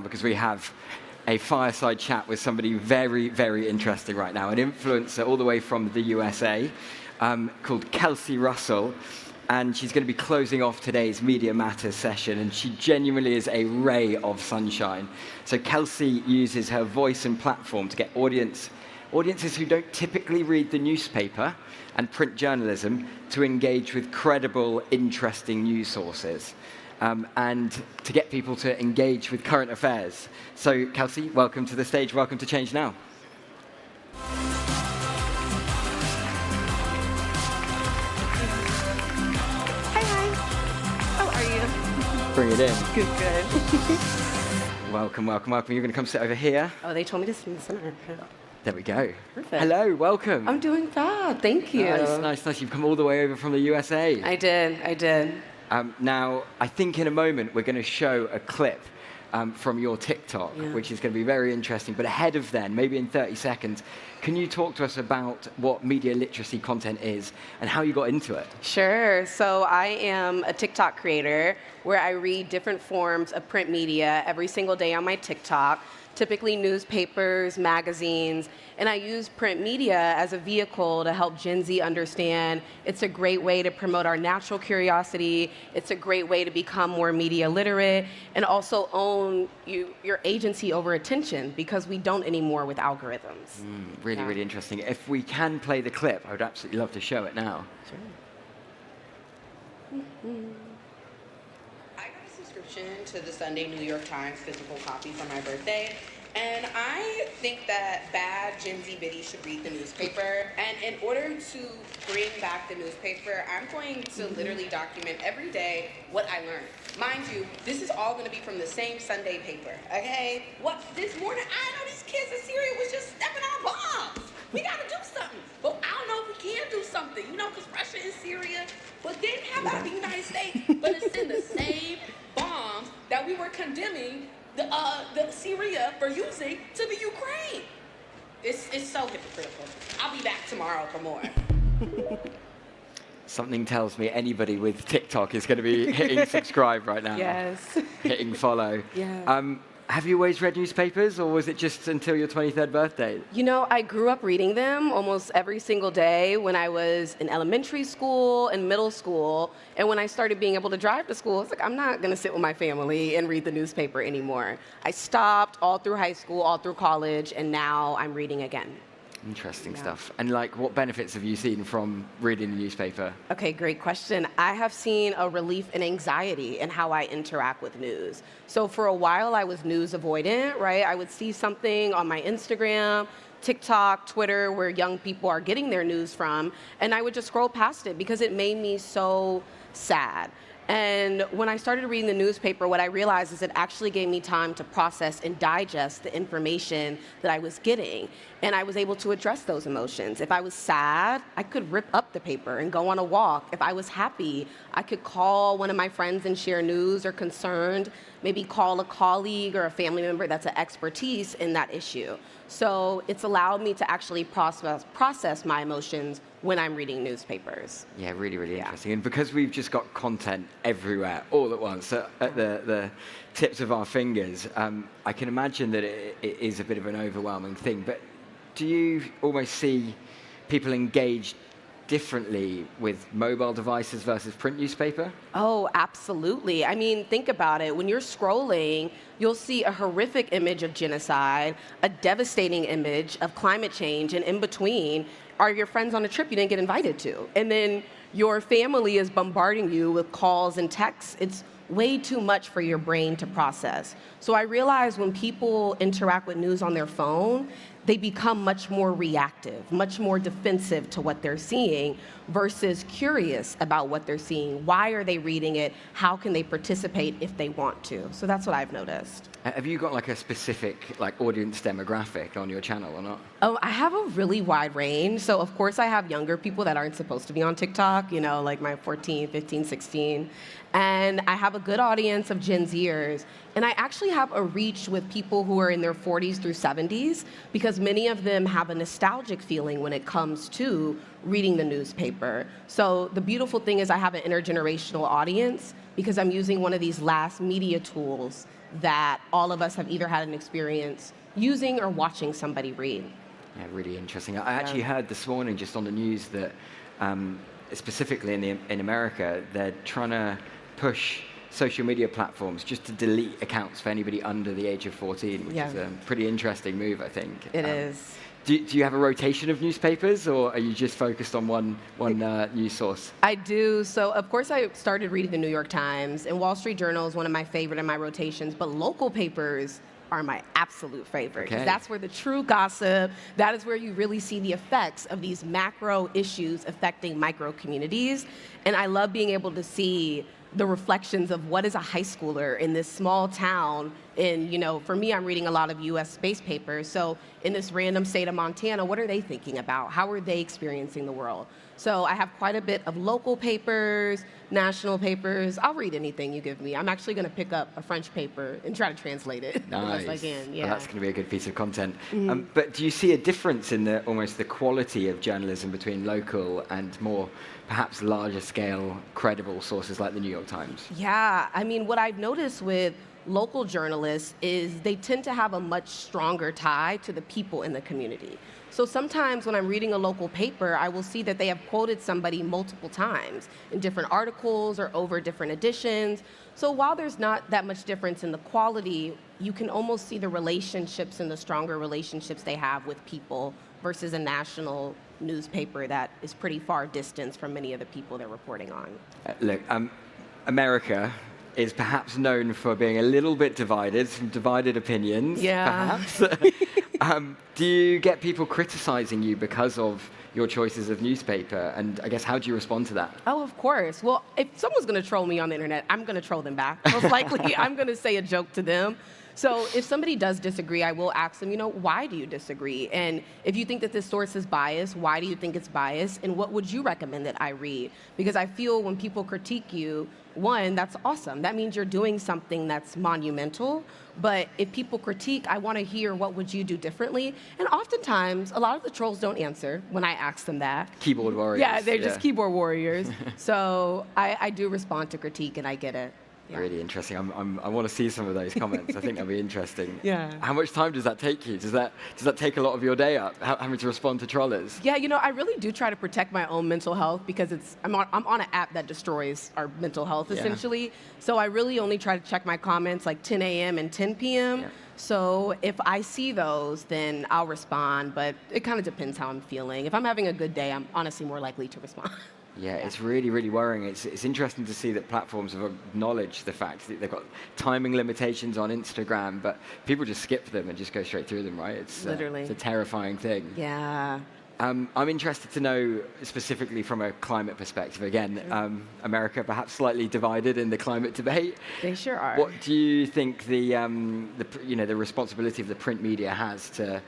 because we have a fireside chat with somebody very, very interesting right now, an influencer all the way from the USA called Kelsey Russell. And she's going to be closing off today's Media Matters session, and she genuinely is a ray of sunshine. So Kelsey uses her voice and platform to get audiences who don't typically read the newspaper and print journalism to engage with credible, interesting news sources, and to get people to engage with current affairs. So Kelsey, welcome to the stage. Welcome to Change Now. Bring it in. Good, good. Welcome, welcome, welcome. You're going to come sit over here. Oh, they told me to sit in the center. There we go. Perfect. Hello, welcome. I'm doing fab. Thank you. Nice, nice, nice. You've come all the way over from the USA. I did. Now, I think in a moment we're going to show a clip from your TikTok, which is going to be very interesting. But ahead of then, maybe in 30 seconds, can you talk to us about what media literacy content is and how you got into it? Sure. So I am a TikTok creator where I read different forms of print media every single day on my TikTok, typically newspapers, magazines, and I use print media as a vehicle to help Gen Z understand it's a great way to promote our natural curiosity, it's a great way to become more media literate, and also own your agency over attention, because we don't anymore with algorithms. Really, really interesting. If we can play the clip, I would absolutely love to show it now. Sure. I got a subscription to the Sunday New York Times physical copy for my birthday. And I think that bad Gen Z biddies should read the newspaper. And in order to bring back the newspaper, I'm going to literally document every day what I learned. Mind you, this is all going to be from the same Sunday paper, okay? What, this morning, I know these kids in Syria was just stepping on bombs. We got to do something. But I don't know if we can do something, you know, because Russia and Syria, but then how about the United States? But it's in the same bombs that we were condemning the Syria for using to the Ukraine. It's so hypocritical. I'll be back tomorrow for more. Something tells me anybody with TikTok is going to be hitting subscribe right now. Yes. Hitting follow. Yeah. Have you always read newspapers, or was it just until your 23rd birthday? You know, I grew up reading them almost every single day when I was in elementary school and middle school. And when I started being able to drive to school, it's like, I'm not going to sit with my family and read the newspaper anymore. I stopped all through high school, all through college, and now I'm reading again. Interesting stuff. And like, what benefits have you seen from reading the newspaper? Okay, great question. I have seen a relief in anxiety in how I interact with news. So for a while, I was news avoidant, right? I would see something on my Instagram, TikTok, Twitter, where young people are getting their news from, and I would just scroll past it because it made me so sad. And when I started reading the newspaper, what I realized is it actually gave me time to process and digest the information that I was getting. And I was able to address those emotions. If I was sad, I could rip up the paper and go on a walk. If I was happy, I could call one of my friends and share news, or concerned, maybe call a colleague or a family member that's an expertise in that issue. So it's allowed me to actually process my emotions when I'm reading newspapers. Yeah, really, really interesting. And because we've just got content everywhere, all at once, at the tips of our fingers, I can imagine that it is a bit of an overwhelming thing. But do you almost see people engaged differently with mobile devices versus print newspaper? Oh, absolutely. I mean, think about it. When you're scrolling, you'll see a horrific image of genocide, a devastating image of climate change, and in between are your friends on a trip you didn't get invited to. And then your family is bombarding you with calls and texts. It's way too much for your brain to process. So I realize when people interact with news on their phone, they become much more reactive, much more defensive to what they're seeing versus curious about what they're seeing. Why are they reading it? How can they participate if they want to? So that's what I've noticed. Have you got like a specific like audience demographic on your channel or not? Oh, I have a really wide range. So of course I have younger people that aren't supposed to be on TikTok, you know, like my 14, 15, 16. And I have a good audience of Gen Zers. And I actually have a reach with people who are in their 40s through 70s, because many of them have a nostalgic feeling when it comes to reading the newspaper. So the beautiful thing is I have an intergenerational audience. because I'm using one of these last media tools that all of us have either had an experience using or watching somebody read. Yeah, really interesting. I actually heard this morning just on the news that specifically in America, they're trying to push social media platforms just to delete accounts for anybody under the age of 14, which is a pretty interesting move, I think. It is. Do you have a rotation of newspapers, or are you just focused on one news source? I do. So, of course, I started reading the New York Times, and Wall Street Journal is one of my favorite in my rotations, but local papers are my absolute favorite. Okay. That's where the true gossip, that is where you really see the effects of these macro issues affecting micro communities. And I love being able to see the reflections of what is a high schooler in this small town. And, you know, for me, I'm reading a lot of US-based papers. So in this random state of Montana, what are they thinking about? How are they experiencing the world? So I have quite a bit of local papers, national papers. I'll read anything you give me. I'm actually going to pick up a French paper and try to translate it nice. as best I can. Yeah. Well, that's going to be a good piece of content. But do you see a difference in almost the quality of journalism between local and more perhaps larger scale credible sources like the New York Times? Yeah, I mean, what I've noticed with local journalists is they tend to have a much stronger tie to the people in the community. So sometimes when I'm reading a local paper, I will see that they have quoted somebody multiple times in different articles or over different editions. So while there's not that much difference in the quality, you can almost see the relationships and the stronger relationships they have with people versus a national newspaper that is pretty far distanced from many of the people they're reporting on. Look, America is perhaps known for being a little bit divided, some divided opinions, perhaps. Do you get people criticizing you because of your choices of newspaper? And I guess, how do you respond to that? Oh, of course. Well, if someone's going to troll me on the internet, I'm going to troll them back. Most likely, I'm going to say a joke to them. So if somebody does disagree, I will ask them, you know, why do you disagree? And if you think that this source is biased, why do you think it's biased? And what would you recommend that I read? Because I feel when people critique you, one, that's awesome. That means you're doing something that's monumental. But if people critique, I want to hear what would you do differently. And oftentimes, a lot of the trolls don't answer when I ask them that. Keyboard warriors. Yeah, they're just keyboard warriors. So I do respond to critique, and I get it. Yeah. Really interesting. I want to see some of those comments. I think that'll be interesting. Yeah. How much time does that take you? Does that take a lot of your day up, having to respond to trollers? Yeah, you know, I really do try to protect my own mental health because I'm on an app that destroys our mental health, essentially. So I really only try to check my comments like 10 a.m. and 10 p.m. Yeah. So if I see those, then I'll respond, but it kind of depends how I'm feeling. If I'm having a good day, I'm honestly more likely to respond. Yeah, it's really, really worrying. It's interesting to see that platforms have acknowledged the fact that they've got timing limitations on Instagram, but people just skip them and just go straight through them, right? It's literally it's a terrifying thing. Yeah. I'm interested to know specifically from a climate perspective. Again, America perhaps slightly divided in the climate debate. They sure are. What do you think the responsibility of the print media has to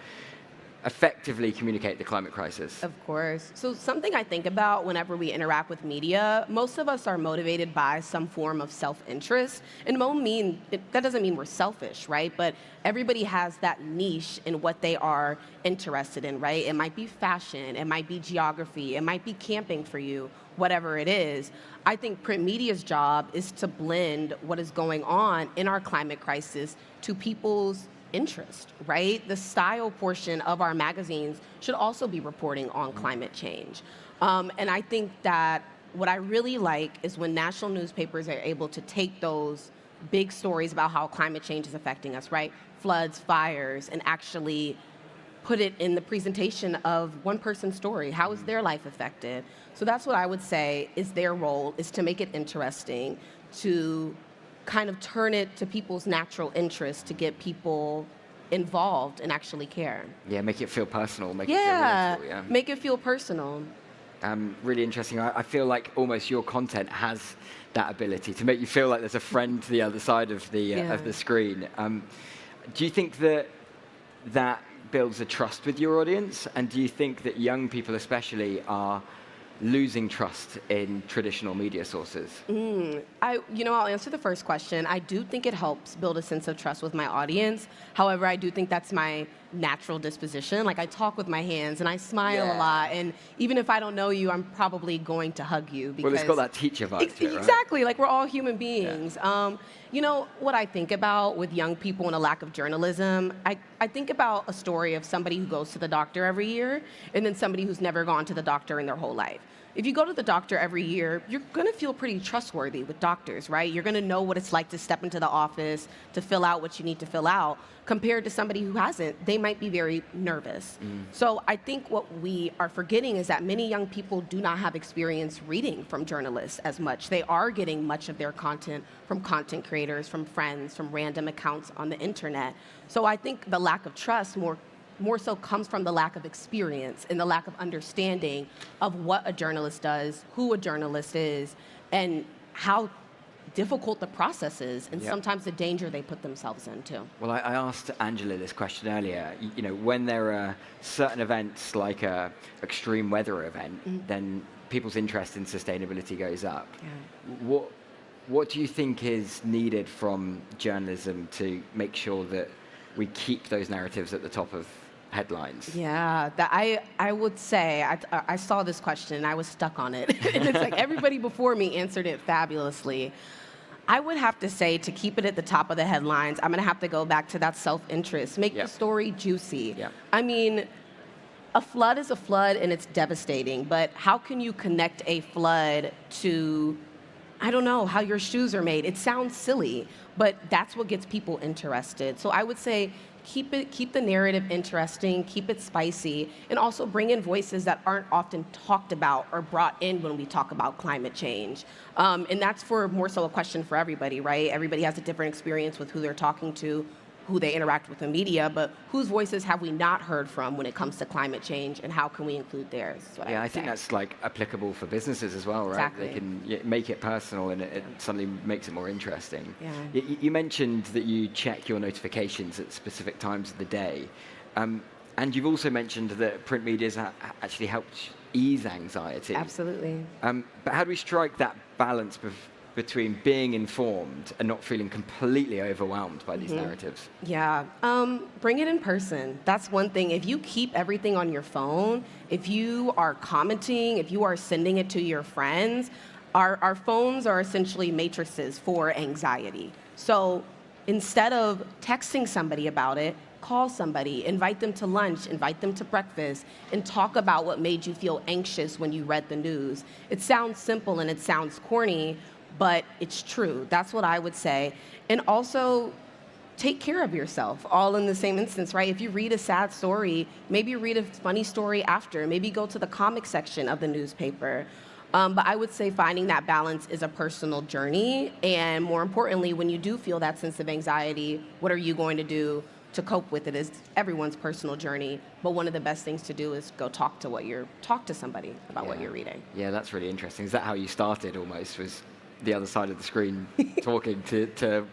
effectively communicate the climate crisis? Of course. So something I think about whenever we interact with media, most of us are motivated by some form of self-interest. And that doesn't mean we're selfish, right? But everybody has that niche in what they are interested in, right? It might be fashion, it might be geography, it might be camping for you, whatever it is. I think print media's job is to blend what is going on in our climate crisis to people's interest, right? The style portion of our magazines should also be reporting on climate change. And I think that what I really like is when national newspapers are able to take those big stories about how climate change is affecting us, right? Floods, fires, and actually put it in the presentation of one person's story. How is their life affected? So that's what I would say is their role, is to make it interesting, to kind of turn it to people's natural interest, to get people involved and actually care. Yeah, make it feel personal. Make it feel relatable, make it feel personal. Really interesting. I feel like almost your content has that ability to make you feel like there's a friend to the other side of the screen. Do you think that builds a trust with your audience? And do you think that young people especially are losing trust in traditional media sources? I'll answer the first question. I do think it helps build a sense of trust with my audience. However, I do think that's my natural disposition. Like, I talk with my hands and I smile a lot. And even if I don't know you, I'm probably going to hug you. Because Well, it's got that teacher vibe to it, right? Exactly. Like, we're all human beings. What I think about with young people and a lack of journalism, I think about a story of somebody who goes to the doctor every year and then somebody who's never gone to the doctor in their whole life. If you go to the doctor every year, you're going to feel pretty trustworthy with doctors, right? You're going to know what it's like to step into the office, to fill out what you need to fill out, compared to somebody who hasn't. They might be very nervous. So I think what we are forgetting is that many young people do not have experience reading from journalists as much. They are getting much of their content from content creators, from friends, from random accounts on the internet. So I think the lack of trust more so comes from the lack of experience and the lack of understanding of what a journalist does, who a journalist is, and how difficult the process is, and sometimes the danger they put themselves into. Well, I asked Angela this question earlier. When there are certain events like a extreme weather event, then people's interest in sustainability goes up. What do you think is needed from journalism to make sure that we keep those narratives at the top of headlines? Yeah, I would say, I saw this question and I was stuck on it. And it's like everybody before me answered it fabulously. I would have to say, to keep it at the top of the headlines, I'm going to have to go back to that self-interest. Make the story juicy. I mean, a flood is a flood and it's devastating, but how can you connect a flood to, I don't know, how your shoes are made? It sounds silly, but that's what gets people interested. So I would say, keep the narrative interesting, keep it spicy, and also bring in voices that aren't often talked about or brought in when we talk about climate change. And that's more so a question for everybody, right? Everybody has a different experience with who they're talking to, who they interact with in media, but whose voices have we not heard from when it comes to climate change, and how can we include theirs? I think that's like applicable for businesses as well, right? Exactly. They can make it personal, and it suddenly makes it more interesting. You mentioned that you check your notifications at specific times of the day, and you've also mentioned that print media has actually helped ease anxiety. Absolutely. But how do we strike that balance between being informed and not feeling completely overwhelmed by these narratives? Bring it in person. That's one thing. If you keep everything on your phone, if you are commenting, if you are sending it to your friends, our phones are essentially matrices for anxiety. So instead of texting somebody about it, call somebody, invite them to lunch, invite them to breakfast, and talk about what made you feel anxious when you read the news. It sounds simple and it sounds corny, but it's true. That's what I would say. And also, take care of yourself, all in the same instance, right? If you read a sad story, maybe read a funny story after. Maybe go to the comic section of the newspaper. But I would say finding that balance is a personal journey. And more importantly, when you do feel that sense of anxiety, what are you going to do to cope with it? Is everyone's personal journey. But one of the best things to do is go talk to somebody about what you're reading. Yeah, that's really interesting. Is that how you started almost, was the other side of the screen talking to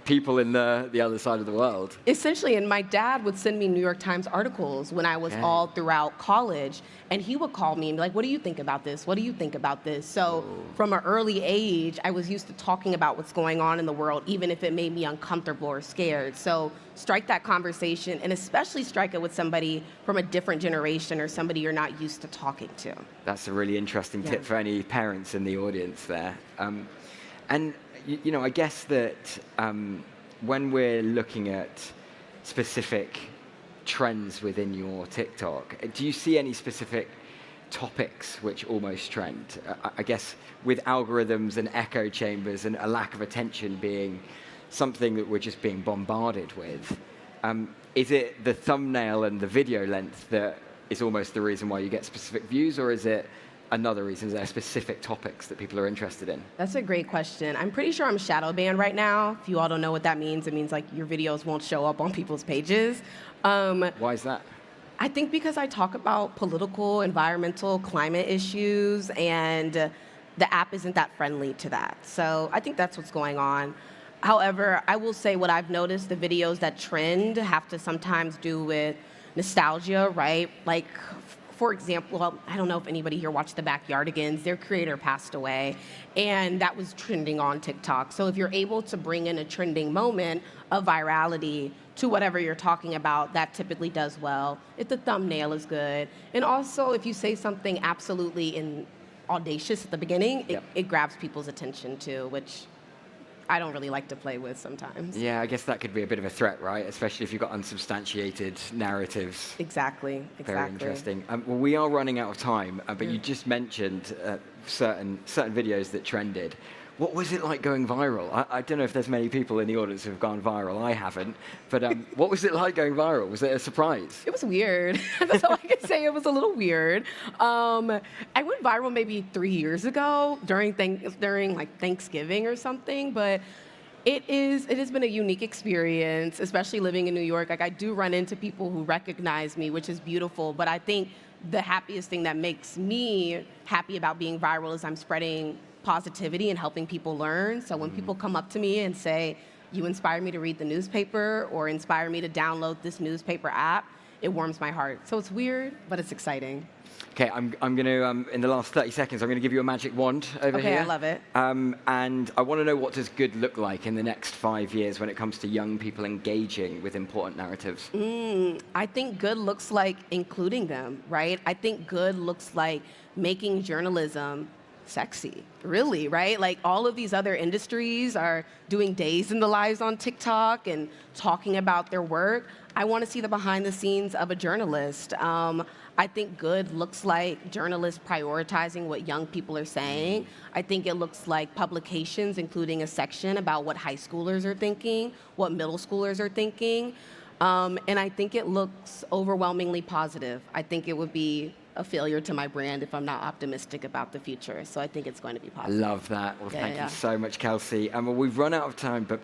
people in the other side of the world? Essentially, and my dad would send me New York Times articles when I was all throughout college, and he would call me and be like, what do you think about this? What do you think about this? So from an early age, I was used to talking about what's going on in the world, even if it made me uncomfortable or scared. So strike that conversation, and especially strike it with somebody from a different generation or somebody you're not used to talking to. That's a really interesting tip for any parents in the audience there. And I guess that when we're looking at specific trends within your TikTok, do you see any specific topics which almost trend? I guess with algorithms and echo chambers and a lack of attention being something that we're just being bombarded with, is it the thumbnail and the video length that is almost the reason why you get specific views, or is it another reason? Is there specific topics that people are interested in? That's a great question. I'm pretty sure I'm shadow banned right now. If you all don't know what that means, it means like your videos won't show up on people's pages. Why is that? I think because I talk about political, environmental, climate issues, and the app isn't that friendly to that. So I think that's what's going on. However, I will say what I've noticed, the videos that trend have to sometimes do with nostalgia, right? Like, for example, well, I don't know if anybody here watched The Backyardigans. Their creator passed away, and that was trending on TikTok. So if you're able to bring in a trending moment of virality to whatever you're talking about, that typically does well. If the thumbnail is good. And also, if you say something absolutely audacious at the beginning, it grabs people's attention too, which I don't really like to play with sometimes. Yeah, I guess that could be a bit of a threat, right? Especially if you've got unsubstantiated narratives. Exactly. Very interesting. Well, we are running out of time, but you just mentioned certain videos that trended. What was it like going viral? I don't know if there's many people in the audience who have gone viral. I haven't. But what was it like going viral? Was it a surprise? It was weird. That's all I can say. It was a little weird. I went viral maybe 3 years ago during like Thanksgiving or something. But it has been a unique experience, especially living in New York. Like, I do run into people who recognize me, which is beautiful. But I think the happiest thing that makes me happy about being viral is I'm spreading positivity and helping people learn. So when people come up to me and say, you inspired me to read the newspaper or inspired me to download this newspaper app, it warms my heart. So it's weird, but it's exciting. Okay, I'm going to, in the last 30 seconds, I'm going to give you a magic wand over here. Okay, I love it. And I want to know, what does good look like in the next 5 years when it comes to young people engaging with important narratives? I think good looks like including them, right? I think good looks like making journalism sexy, really, right? Like, all of these other industries are doing days in the lives on TikTok and talking about their work. I want to see the behind the scenes of a journalist. I think good looks like journalists prioritizing what young people are saying. I think it looks like publications including a section about what high schoolers are thinking, what middle schoolers are thinking. And I think it looks overwhelmingly positive. I think it would be a failure to my brand if I'm not optimistic about the future. So I think it's going to be positive. I love that. Well, thank you so much, Kelsey. Well, we've run out of time, but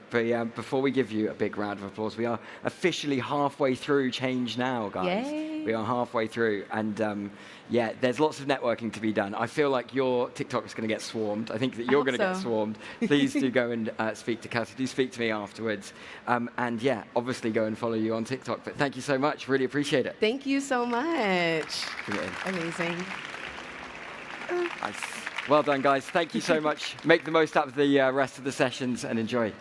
before we give you a big round of applause, we are officially halfway through Change Now, guys. Yay. We are halfway through, and yeah, there's lots of networking to be done. I feel like your TikTok is going to get swarmed. I think that you're going to get swarmed. Please do go and speak to Kelsey. Do speak to me afterwards. And yeah, obviously go and follow you on TikTok. But thank you so much. Really appreciate it. Thank you so much. Amazing. Nice. Well done, guys. Thank you so much. Make the most out of the rest of the sessions and enjoy.